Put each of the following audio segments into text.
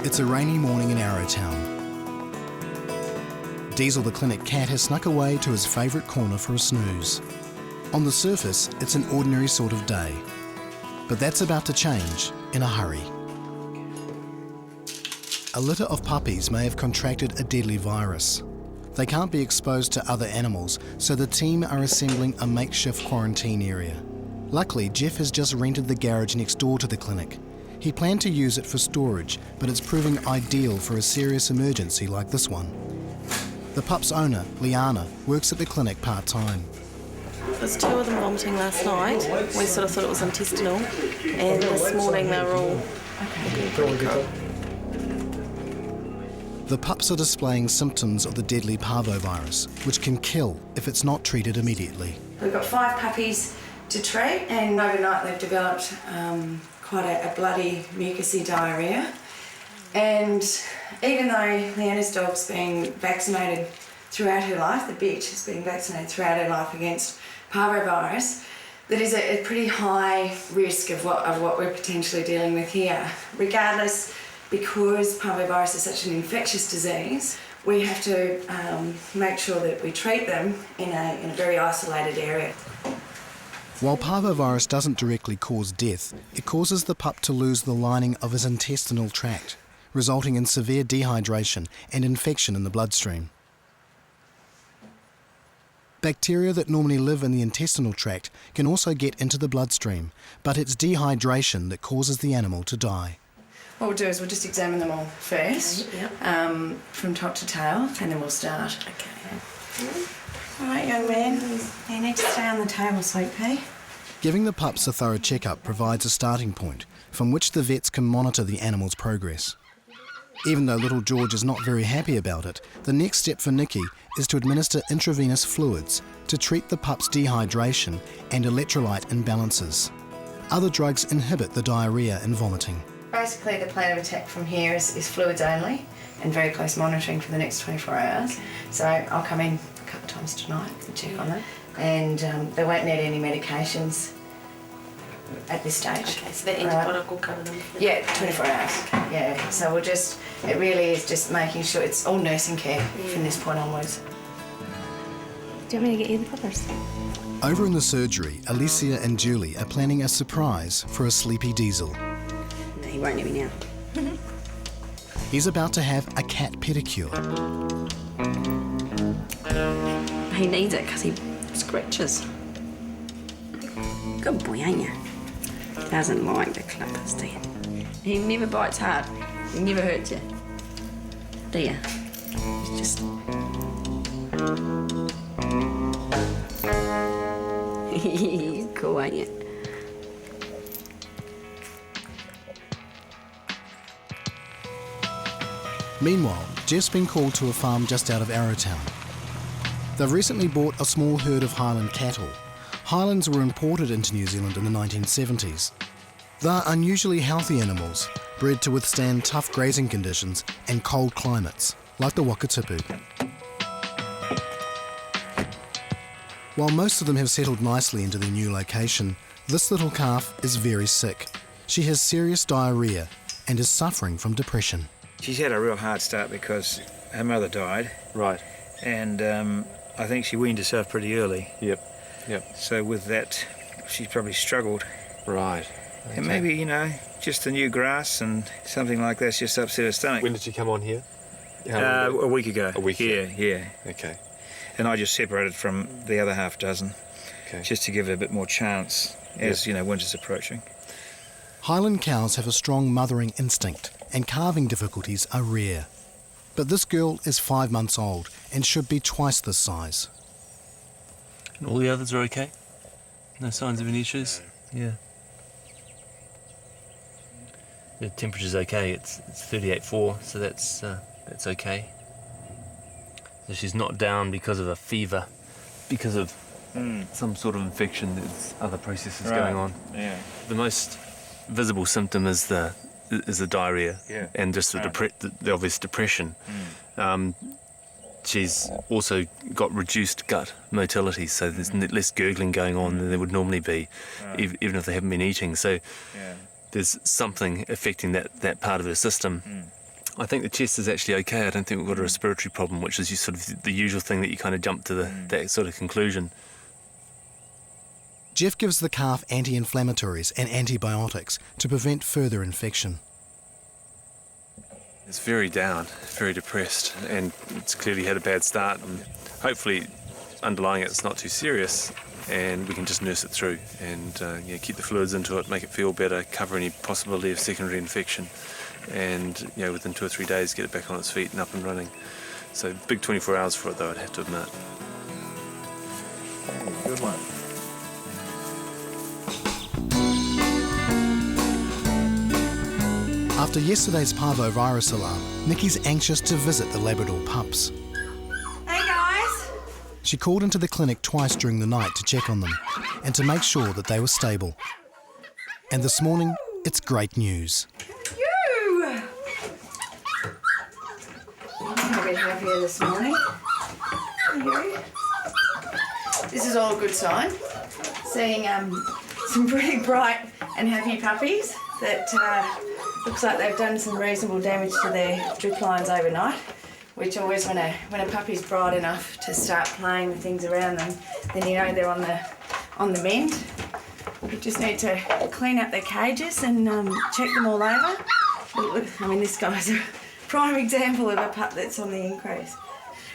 It's a rainy morning in Arrowtown. Diesel the clinic cat has snuck away to his favourite corner for a snooze. On the surface, it's an ordinary sort of day. But that's about to change in a hurry. A litter of puppies may have contracted a deadly virus. They can't be exposed to other animals, so the team are assembling a makeshift quarantine area. Luckily, Jeff has just rented the garage next door to the clinic. He planned to use it for storage, but it's proving ideal for a serious emergency like this one. The pup's owner, Liana, works at the clinic part-time. There's 2 of them vomiting last night. We sort of thought it was intestinal, and this morning they were all looking pretty crook. The pups are displaying symptoms of the deadly parvovirus, which can kill if it's not treated immediately. We've got 5 puppies to treat, and overnight they've developed quite a bloody mucousy diarrhoea. And even though Leanna's dog's been vaccinated throughout her life, the bitch has been vaccinated throughout her life against parvovirus, that is a pretty high risk of what we're potentially dealing with here. Regardless, because parvovirus is such an infectious disease, we have to make sure that we treat them in a very isolated area. While parvovirus doesn't directly cause death, it causes the pup to lose the lining of his intestinal tract, resulting in severe dehydration and infection in the bloodstream. Bacteria that normally live in the intestinal tract can also get into the bloodstream, but it's dehydration that causes the animal to die. What we'll do is we'll just examine them all first, from top to tail, and then we'll start. Okay. All right, young man, you need to stay on the table, sweet pea. Giving the pups a thorough checkup provides a starting point from which the vets can monitor the animal's progress. Even though little George is not very happy about it, the next step for Nikki is to administer intravenous fluids to treat the pup's dehydration and electrolyte imbalances. Other drugs inhibit the diarrhoea and vomiting. Basically, the plan of attack from here is fluids only and very close monitoring for the next 24 hours. So I'll come in a couple of times tonight and check on that. And they won't need any medications at this stage. Okay, so the antibiotic will cover them? Yeah, 24 hours. Yeah, so it really is just making sure it's all nursing care from this point onwards. Do you want me to get you the poppers? Over in the surgery, Alicia and Julie are planning a surprise for a sleepy Diesel. No, he won't let me now. He's about to have a cat pedicure. He needs it because he scratches. Good boy, ain't you? Doesn't like the clippers, do you? He never bites hard. He never hurts you. Do you? He's just... He's cool, ain't you? Meanwhile, Jeff's been called to a farm just out of Arrowtown. They've recently bought a small herd of Highland cattle. Highlands were imported into New Zealand in the 1970s. They're unusually healthy animals, bred to withstand tough grazing conditions and cold climates, like the Wakatipu. While most of them have settled nicely into their new location, this little calf is very sick. She has serious diarrhoea and is suffering from depression. She's had a real hard start because her mother died. Right. And I think she weaned herself pretty early. Yep. So with that, she's probably struggled. Right. Okay. And maybe, just the new grass and something like that's just upset her stomach. When did she come on here? A week ago. A week ago? Yeah. Okay. And I just separated from the other half dozen, Okay. just to give her a bit more chance as, winter's approaching. Highland cows have a strong mothering instinct and calving difficulties are rare. But this girl is 5 months old and should be twice this size. And all the others are okay? No signs of any issues? Yeah. The temperature's okay. It's 38.4, so that's okay. So she's not down because of a fever, because of some sort of infection. There's other processes going on. Yeah. The most visible symptom is the diarrhoea and just the obvious depression. She's also got reduced gut motility, so there's less gurgling going on than there would normally be, even if they haven't been eating. So there's something affecting that part of her system. I think the chest is actually okay. I don't think we've got a respiratory problem, which is sort of the usual thing that you kind of jump to that sort of conclusion. Jeff gives the calf anti-inflammatories and antibiotics to prevent further infection. It's very down, very depressed, and it's clearly had a bad start, and hopefully underlying it's not too serious, and we can just nurse it through and keep the fluids into it, make it feel better, cover any possibility of secondary infection, and within 2 or 3 days get it back on its feet and up and running. So big 24 hours for it though, I'd have to admit. Good one. After yesterday's parvovirus alarm, Nikki's anxious to visit the Labrador pups. Hey guys! She called into the clinic twice during the night to check on them and to make sure that they were stable. And this morning, it's great news. You! I'm a bit happier this morning. You. This is all a good sign. Seeing some pretty bright and happy puppies that looks like they've done some reasonable damage to their drip lines overnight, which always when a puppy's bright enough to start playing with things around them, then you know they're on the mend. We just need to clean up their cages and check them all over. I mean, this guy's a prime example of a pup that's on the increase.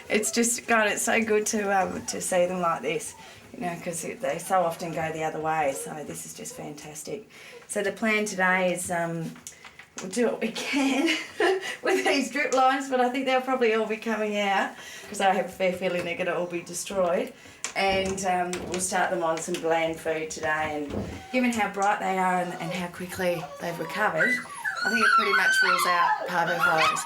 It's just, God, it's so good to see them like this, because they so often go the other way, so this is just fantastic. So the plan today is we'll do what we can with these drip lines, but I think they'll probably all be coming out because I have a fair feeling they're going to all be destroyed. And we'll start them on some bland food today. And given how bright they are and how quickly they've recovered, I think it pretty much rules out parvovirus.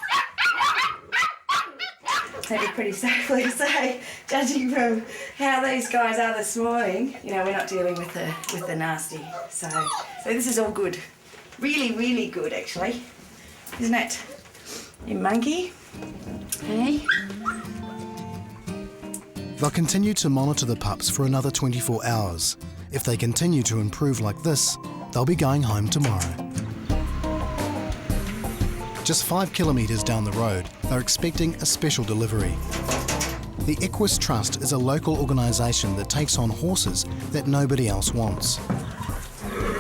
I think we pretty safely say, judging from how these guys are this morning, we're not dealing with the nasty. So this is all good. Really, really good, actually. Isn't it? You monkey. Hey? They'll continue to monitor the pups for another 24 hours. If they continue to improve like this, they'll be going home tomorrow. Just 5 kilometres down the road, they're expecting a special delivery. The Equus Trust is a local organisation that takes on horses that nobody else wants.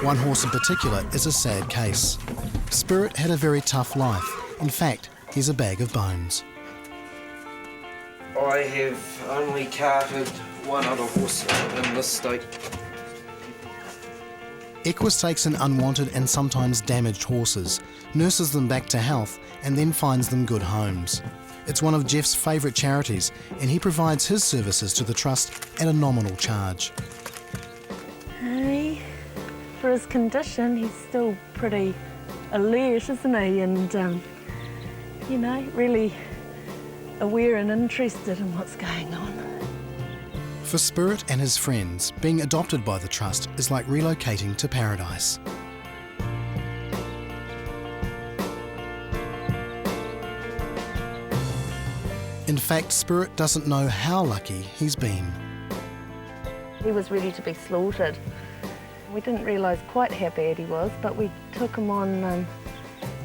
One horse in particular is a sad case. Spirit had a very tough life. In fact, he's a bag of bones. I have only carted one other horse in this state. Equus takes in unwanted and sometimes damaged horses, nurses them back to health, and then finds them good homes. It's one of Jeff's favourite charities, and he provides his services to the trust at a nominal charge. Hey, for his condition, he's still pretty alert, isn't he? And, really aware and interested in what's going on. For Spirit and his friends, being adopted by the trust is like relocating to paradise. In fact, Spirit doesn't know how lucky he's been. He was ready to be slaughtered. We didn't realise quite how bad he was, but we took him on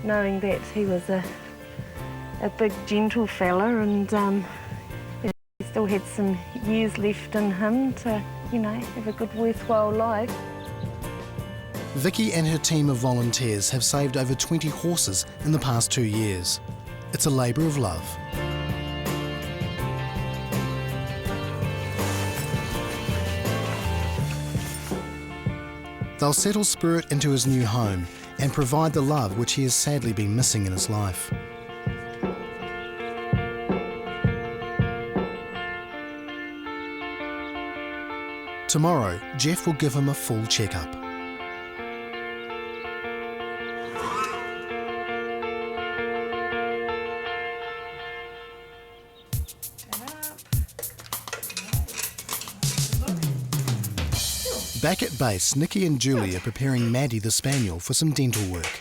knowing that he was a big, gentle fella, and he still had some years left in him to, have a good, worthwhile life. Vicky and her team of volunteers have saved over 20 horses in the past 2 years. It's a labour of love. They'll settle Spirit into his new home and provide the love which he has sadly been missing in his life. Tomorrow, Jeff will give him a full checkup. Back at base, Nikki and Julie are preparing Maddie the Spaniel for some dental work.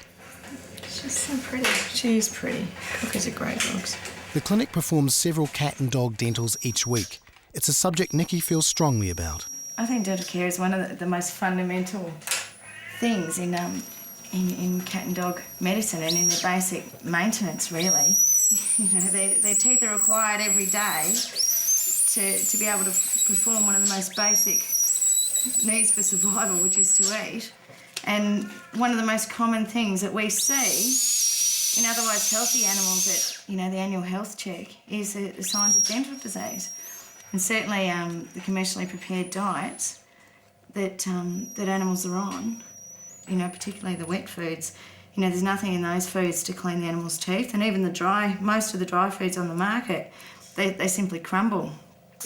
She's so pretty. She is pretty. Cookers are great dogs. The clinic performs several cat and dog dentals each week. It's a subject Nikki feels strongly about. I think dental care is one of the most fundamental things in in cat and dog medicine and in their basic maintenance, really. You know, their teeth are required every day to be able to perform one of the most basic needs for survival, which is to eat. And one of the most common things that we see in otherwise healthy animals at, you know, the annual health check is the signs of dental disease. And certainly the commercially prepared diets that animals are on, you know, particularly the wet foods, you know, there's nothing in those foods to clean the animal's teeth, and even most of the dry foods on the market, they simply crumble.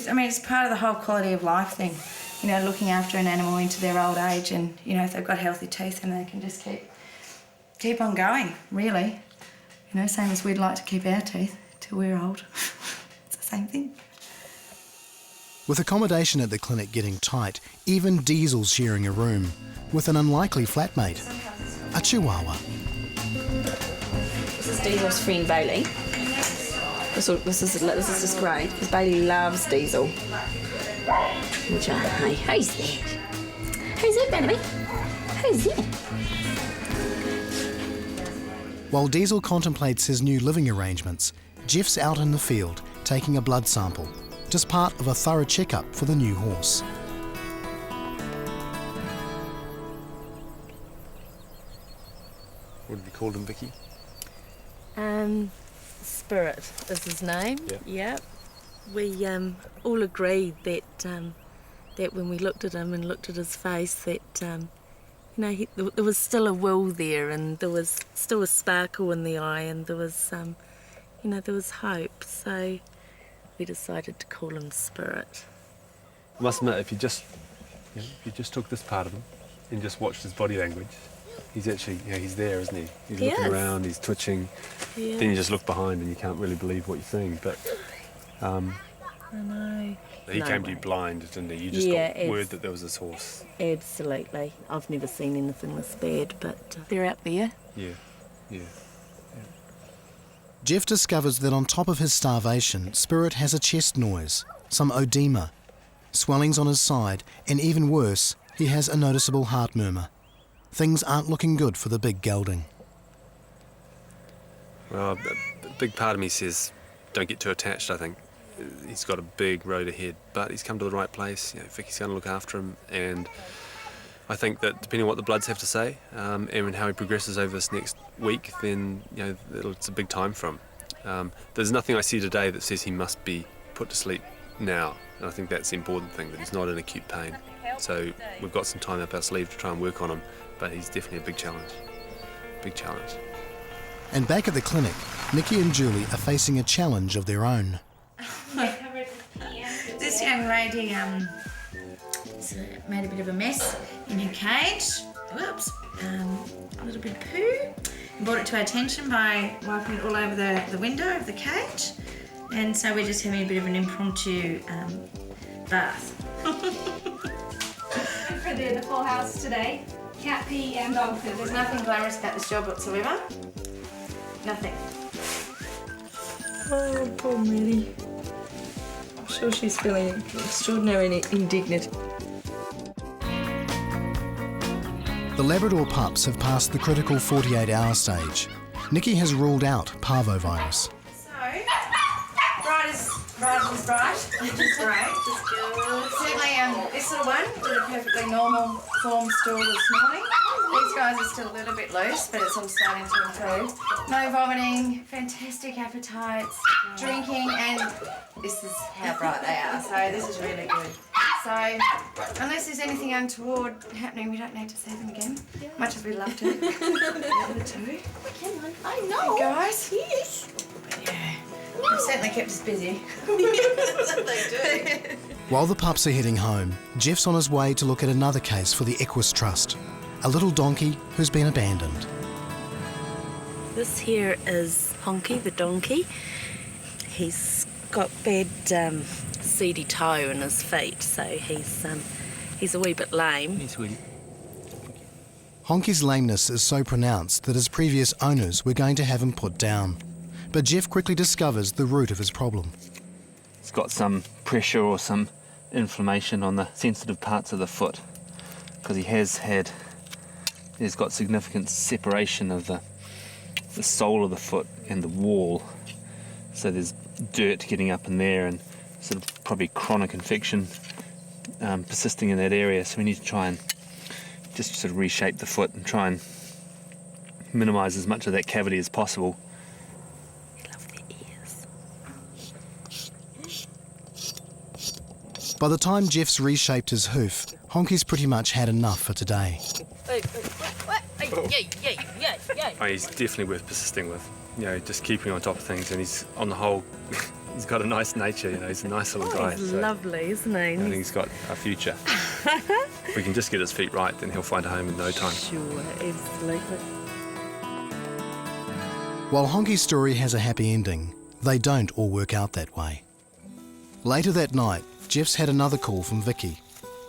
I mean, it's part of the whole quality of life thing, you know, looking after an animal into their old age, and, you know, if they've got healthy teeth, then they can just keep on going, really. You know, same as we'd like to keep our teeth till we're old. It's the same thing. With accommodation at the clinic getting tight, even Diesel's sharing a room with an unlikely flatmate, a Chihuahua. This is Diesel's friend Bailey. This is just great because Bailey loves Diesel. Which hey, who's that? Who's that, baby? Who's that? While Diesel contemplates his new living arrangements, Jeff's out in the field taking a blood sample, just part of a thorough checkup for the new horse. What have you called him, Vicky? Spirit is his name. Yeah. Yep. We all agreed that that when we looked at him and looked at his face, that you know, there was still a will there, and there was still a sparkle in the eye, and there was you know, there was hope. So we decided to call him Spirit. I must admit, if you just took this part of him and just watched his body language, he's actually, you know, he's there, isn't he? He's looking around, he's twitching. Yeah. Then you just look behind and you can't really believe what you're seeing. But I know. he No came to way. you blind, didn't he? You just got word that there was this horse. Absolutely. I've never seen anything this bad, but they're out there. Yeah, yeah. Jeff discovers that on top of his starvation, Spirit has a chest noise, some oedema, swellings on his side, and even worse, he has a noticeable heart murmur. Things aren't looking good for the big gelding. Well, a big part of me says don't get too attached, I think. He's got a big road ahead, but he's come to the right place. You know, Vicky's going to look after him, and I think that depending on what the bloods have to say and how he progresses over this next week, then, you know, it's a big time for him. There's nothing I see today that says he must be put to sleep now, and I think that's the important thing, that he's not in acute pain. So we've got some time up our sleeve to try and work on him, but he's definitely a big challenge. Big challenge. And back at the clinic, Nikki and Julie are facing a challenge of their own. This young lady made a bit of a mess in her cage. Whoops. A little bit of poo. And brought it to our attention by wiping it all over the window of the cage. And so we're just having a bit of an impromptu bath. For the full house today, cat pee and dog food. There's nothing glamorous about this job whatsoever. Nothing. Oh, poor Millie. I'm sure she's feeling extraordinarily indignant. The Labrador pups have passed the critical 48-hour stage. Nikki has ruled out parvovirus. So, bright as bright. Which is great. Just good. Certainly, this little one did a perfectly normal form stool this morning. These guys are still a little bit loose, but it's all starting to improve. No vomiting, fantastic appetites, drinking, and this is how bright they are. So this is really good. So, unless there's anything untoward happening, we don't need to see them again. Much as we'd love to. The other two. I know. You guys? Yes. Yeah. They've certainly kept us busy. They do. While the pups are heading home, Jeff's on his way to look at another case for the Equus Trust, a little donkey who's been abandoned. This here is Honky the donkey. He's got bad seedy toe in his feet, so he's a wee bit lame. Hey, sweetie. Honky's lameness is so pronounced that his previous owners were going to have him put down. But Jeff quickly discovers the root of his problem. He's got some pressure or some inflammation on the sensitive parts of the foot, because he has had there's got significant separation of the sole of the foot and the wall. So there's dirt getting up in there and sort of probably chronic infection persisting in that area. So we need to try and just sort of reshape the foot and try and minimise as much of that cavity as possible. I love their ears. By the time Jeff's reshaped his hoof, Honky's pretty much had enough for today. Oh, he's definitely worth persisting with. You know, just keeping on top of things, and he's, on the whole, he's got a nice nature, you know, he's a nice little guy. He's so lovely, isn't he? I think he's got a future. If we can just get his feet right, then he'll find a home in no time. Sure, absolutely. While Honky's story has a happy ending, they don't all work out that way. Later that night, Jeff's had another call from Vicky.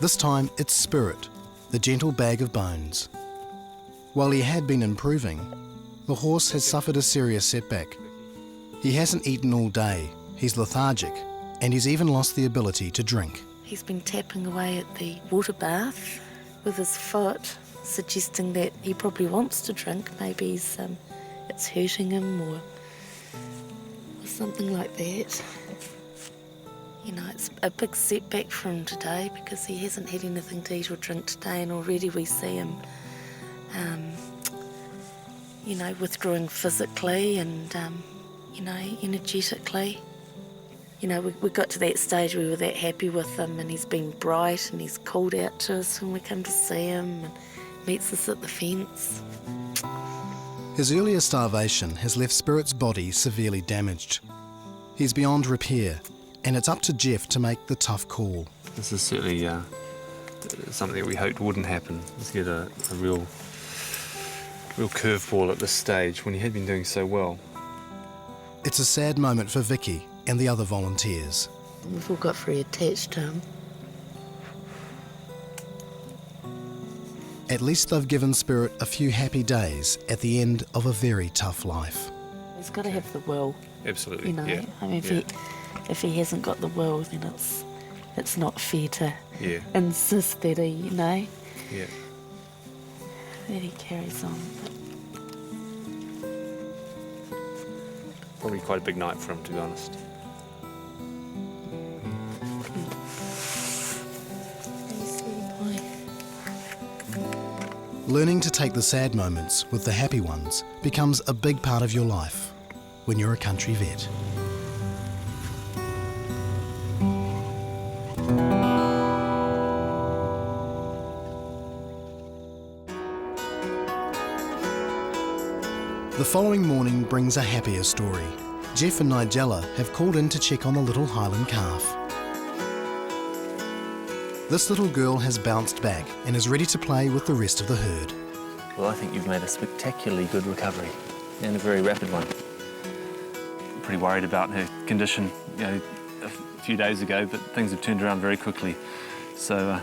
This time it's Spirit, the gentle bag of bones. While he had been improving, the horse has suffered a serious setback. He hasn't eaten all day, he's lethargic, and he's even lost the ability to drink. He's been tapping away at the water bath with his foot, suggesting that he probably wants to drink. Maybe it's hurting him or something like that. You know, it's a big setback for him today because he hasn't had anything to eat or drink today, and already we see him, you know, withdrawing physically and, you know, energetically. You know, we got to that stage where we were that happy with him, and he's been bright and he's called out to us when we come to see him and meets us at the fence. His earlier starvation has left Spirit's body severely damaged. He's beyond repair, and it's up to Jeff to make the tough call. This is certainly something that we hoped wouldn't happen. Let's get a real curveball at this stage when he had been doing so well. It's a sad moment for Vicky and the other volunteers. We've all got very attached to him. At least they've given Spirit a few happy days at the end of a very tough life. He's got to have the will. Absolutely, You know, yeah. I mean, if he hasn't got the will, then it's not fair to Yeah, insist that he, you know, yeah. that he carries on. Probably quite a big night for him, to be honest. Learning to take the sad moments with the happy ones becomes a big part of your life when you're a country vet. The following morning brings a happier story. Jeff and Nigella have called in to check on the little Highland calf. This little girl has bounced back and is ready to play with the rest of the herd. Well, I think you've made a spectacularly good recovery and a very rapid one. I'm pretty worried about her condition, you know, a few days ago, but things have turned around very quickly. So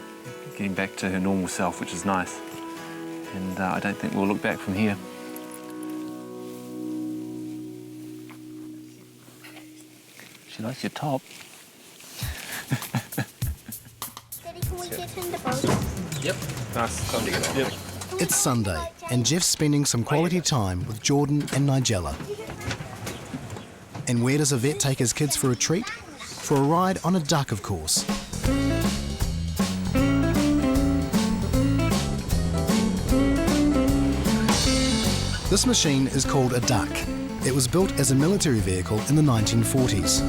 getting back to her normal self, which is nice. And I don't think we'll look back from here. She likes your top. Daddy, can we get in the boat? Yep. Nice. Time to get on. Yep. It's Sunday, and Jeff's spending some quality time with Jordan and Nigella. And where does a vet take his kids for a treat? For a ride on a duck, of course. This machine is called a duck. It was built as a military vehicle in the 1940s.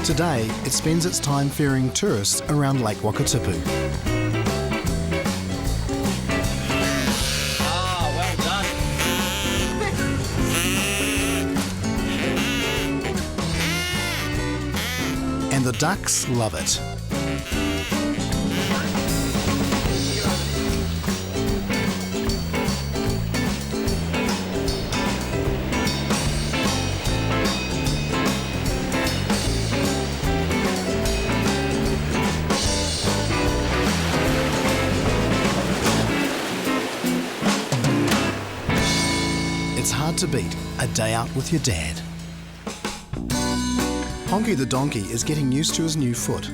Today, it spends its time ferrying tourists around Lake Wakatipu. Well done. And the ducks love it. It's hard to beat a day out with your dad. Honky the donkey is getting used to his new foot.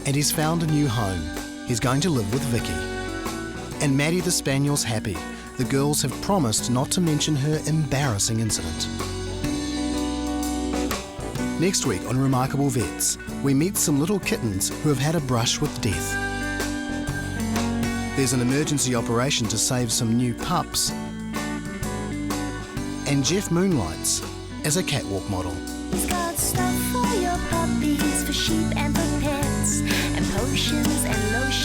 And he's found a new home. He's going to live with Vicky. And Maddie the Spaniel's happy. The girls have promised not to mention her embarrassing incident. Next week on Remarkable Vets, we meet some little kittens who have had a brush with death. There's an emergency operation to save some new pups. And Jeff moonlights as a catwalk model. He's got stuff for your puppies, for sheep and for pets, and potions and lotions.